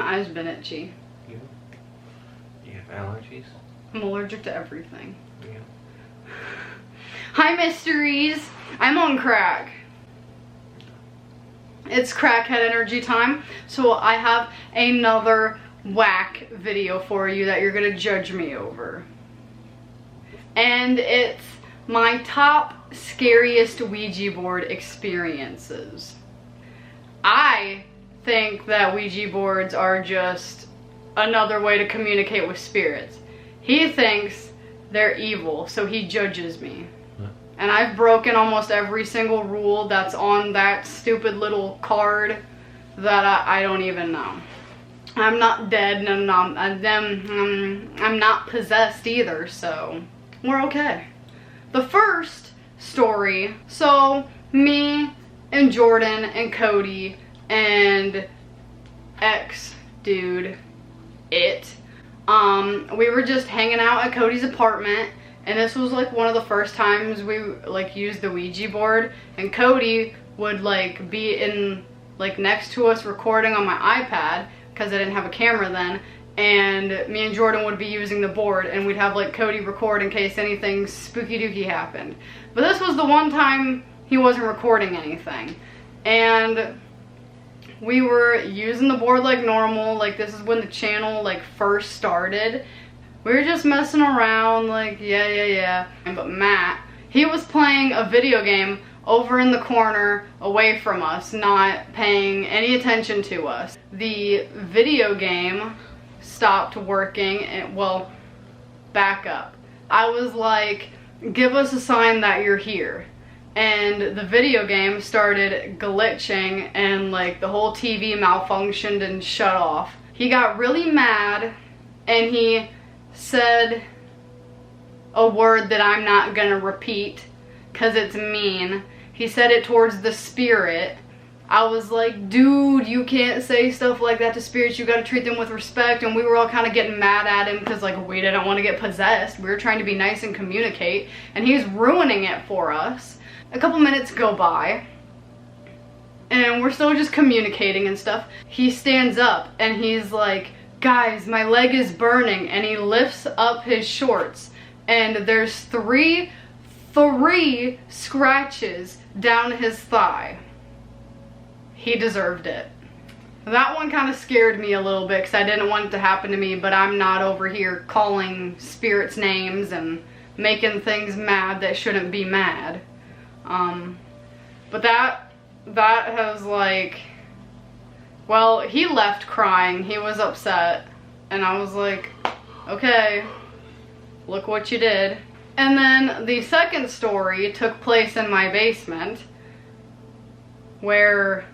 eyes been itchy. Yeah. You have allergies? I'm allergic to everything. Yeah. Hi, mysteries. I'm on crack. It's crackhead energy time. So I have another whack video for you that you're gonna judge me over. And it's my top scariest Ouija board experiences. I think that Ouija boards are just another way to communicate with spirits. He thinks they're evil, so he judges me. And I've broken almost every single rule that's on that stupid little card that I don't even know. I'm not dead, and I'm not possessed either, so we're okay. The first story, so me and Jordan and Cody and ex-dude, we were just hanging out at Cody's apartment, and this was like one of the first times we like used the Ouija board, and Cody would like be in like next to us recording on my iPad because I didn't have a camera then, and me and Jordan would be using the board, and we'd have like Cody record in case anything spooky dooky happened. But this was the one time he wasn't recording anything, and we were using the board like normal. Like this is when the channel like first started. We were just messing around like yeah. But Matt, he was playing a video game over in the corner away from us, not paying any attention to us. The video game stopped working, and well, back up. I was like, give us a sign that you're here. And the video game started glitching, and like the whole TV malfunctioned and shut off. He got really mad, and he said a word that I'm not gonna repeat because it's mean. He said it towards the spirit. I was like, dude, you can't say stuff like that to spirits. You gotta treat them with respect. And we were all kind of getting mad at him because like we didn't want to get possessed. We were trying to be nice and communicate, and he's ruining it for us. A couple minutes go by, and we're still just communicating and stuff. He stands up and he's like, guys, my leg is burning, and he lifts up his shorts, and there's three scratches down his thigh. He deserved it. That one kind of scared me a little bit because I didn't want it to happen to me, but I'm not over here calling spirits names and making things mad that shouldn't be mad. But that has like, well, he left crying. He was upset, and I was like, okay, look what you did. And then the second story took place in my basement, where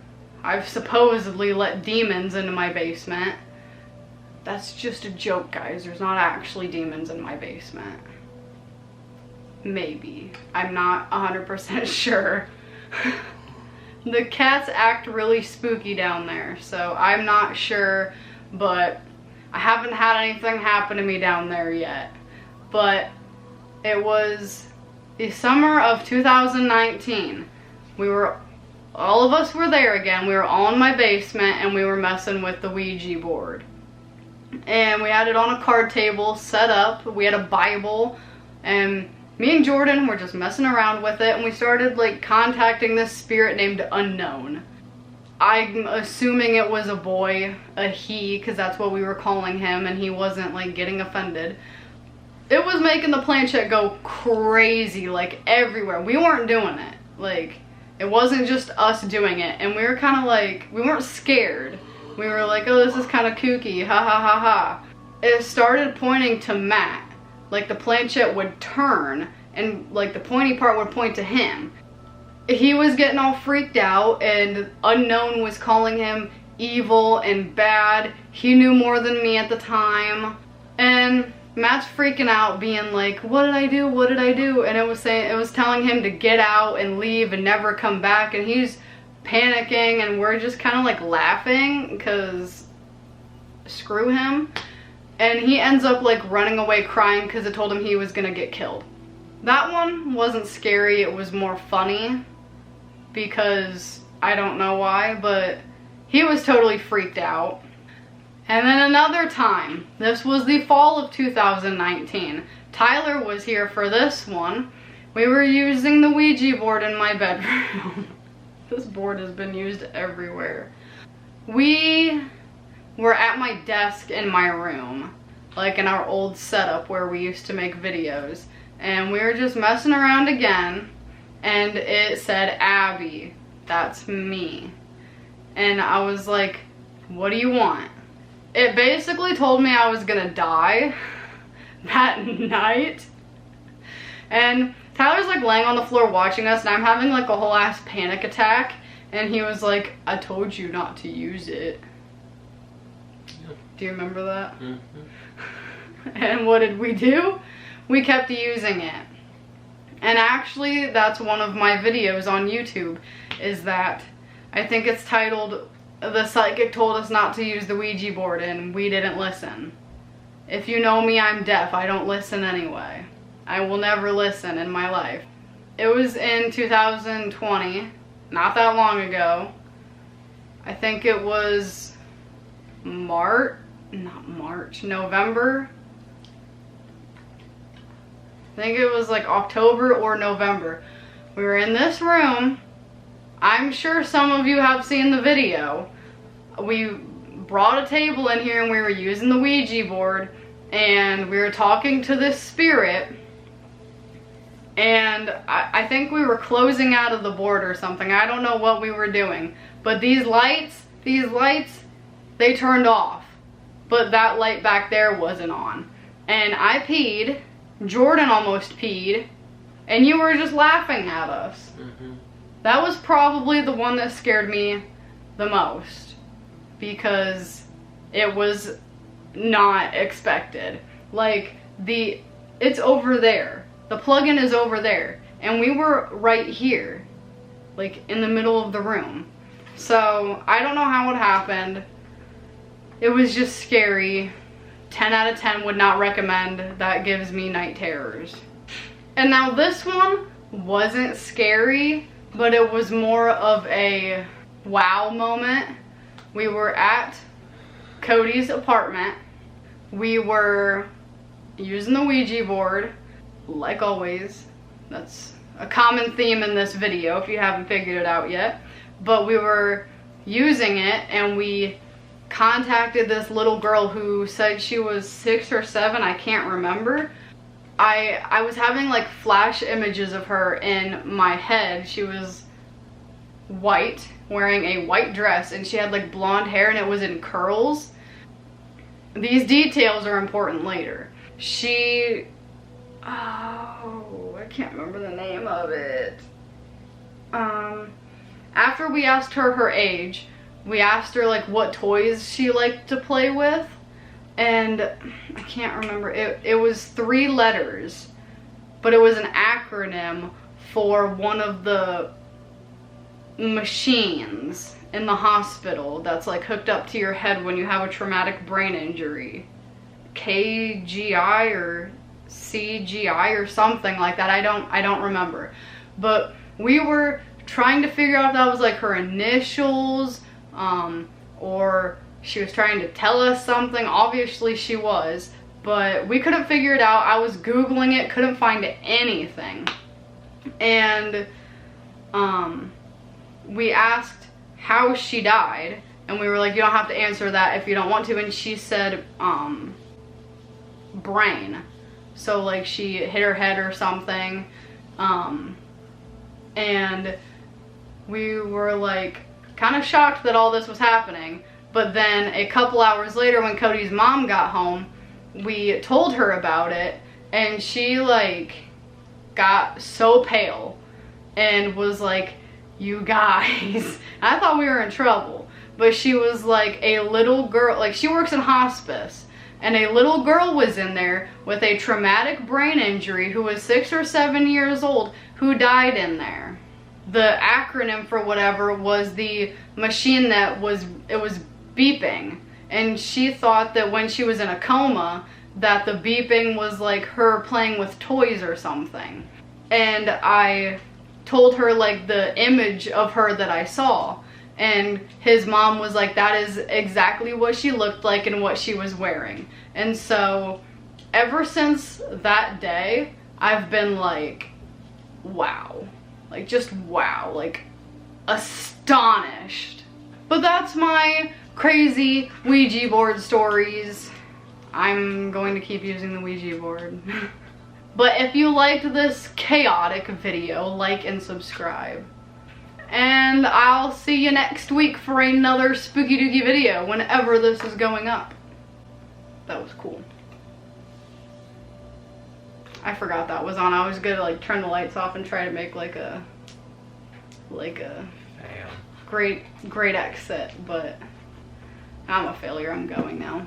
I've supposedly let demons into my basement. That's just a joke, guys. There's not actually demons in my basement. Maybe. I'm not 100% sure. The cats act really spooky down there, so I'm not sure, but I haven't had anything happen to me down there yet. But it was the summer of 2019. All of us were there again. We were all in my basement, and we were messing with the Ouija board. And we had it on a card table set up. We had a Bible, and me and Jordan were just messing around with it, and we started like contacting this spirit named Unknown. I'm assuming it was a boy, a he, because that's what we were calling him, and he wasn't like getting offended. It was making the planchette go crazy, like everywhere. We weren't doing it. Like, it wasn't just us doing it, and we were kind of like, we weren't scared. We were like, oh, this is kind of kooky, ha ha ha ha. It started pointing to Matt. Like the planchette would turn, and like the pointy part would point to him. He was getting all freaked out, and Unknown was calling him evil and bad. He knew more than me at the time, and Matt's freaking out, being like, what did I do? What did I do? And it was telling him to get out and leave and never come back, and he's panicking, and we're just kind of like laughing because screw him. And he ends up like running away crying because it told him he was gonna get killed. That one wasn't scary, it was more funny because I don't know why, but he was totally freaked out. And then another time, this was the fall of 2019. Tyler was here for this one. We were using the Ouija board in my bedroom. This board has been used everywhere. We were at my desk in my room, like in our old setup where we used to make videos. And we were just messing around again, and it said, Abby, that's me. And I was like, what do you want? It basically told me I was gonna die that night. And Tyler's like laying on the floor watching us, and I'm having like a whole ass panic attack. And he was like, I told you not to use it. Yep. Do you remember that? Mm-hmm. And what did we do? We kept using it. And actually, that's one of my videos on YouTube, is that I think it's titled, The Psychic Told Us Not to Use the Ouija Board and We Didn't Listen. If you know me, I'm deaf. I don't listen anyway. I will never listen in my life. It was in 2020, not that long ago. I think it was November. I think it was like October or November. We were in this room. I'm sure some of you have seen the video. We brought a table in here and we were using the Ouija board, and we were talking to this spirit, and I think we were closing out of the board or something. I don't know what we were doing, but these lights, they turned off, but that light back there wasn't on. And I peed, Jordan almost peed, and you were just laughing at us. Mm-hmm. That was probably the one that scared me the most, because it was not expected. Like, it's over there. The plug-in is over there, and we were right here, like in the middle of the room. So I don't know how it happened. It was just scary. 10 out of 10 would not recommend. That gives me night terrors. And now this one wasn't scary, but it was more of a wow moment. We were at Cody's apartment. We were using the Ouija board, like always. That's a common theme in this video if you haven't figured it out yet. But we were using it, and we contacted this little girl who said she was 6 or 7, I can't remember. I was having like flash images of her in my head. She was white, wearing a white dress, and she had like blonde hair, and it was in curls. These details are important later. I can't remember the name of it. After we asked her age, we asked her like what toys she liked to play with, and I can't remember. It was 3 letters, but it was an acronym for one of the machines in the hospital that's like hooked up to your head when you have a traumatic brain injury. KGI or CGI or something like that. I don't remember. But we were trying to figure out if that was like her initials, or she was trying to tell us something. Obviously she was, but we couldn't figure it out. I was Googling it, couldn't find anything. And we asked how she died, and we were like, you don't have to answer that if you don't want to. And she said brain. So like she hit her head or something. And we were like kind of shocked that all this was happening. But then a couple hours later, when Cody's mom got home, we told her about it, and she like got so pale and was like, you guys, I thought we were in trouble. But she was like, a little girl, like she works in hospice, and a little girl was in there with a traumatic brain injury who was 6 or 7 years old, who died in there. The acronym for whatever was the machine that was beeping, and she thought that when she was in a coma that the beeping was like her playing with toys or something. And I told her like the image of her that I saw, And his mom was like, that is exactly what she looked like and what she was wearing. And so ever since that day, I've been like, wow. Like, just wow. Like, astonished. But that's my crazy Ouija board stories. I'm going to keep using the Ouija board. But if you liked this chaotic video, like and subscribe. And I'll see you next week for another spooky dooky video whenever this is going up. That was cool. I forgot that was on. I was gonna like turn the lights off and try to make like a great exit, but I'm a failure. I'm going now.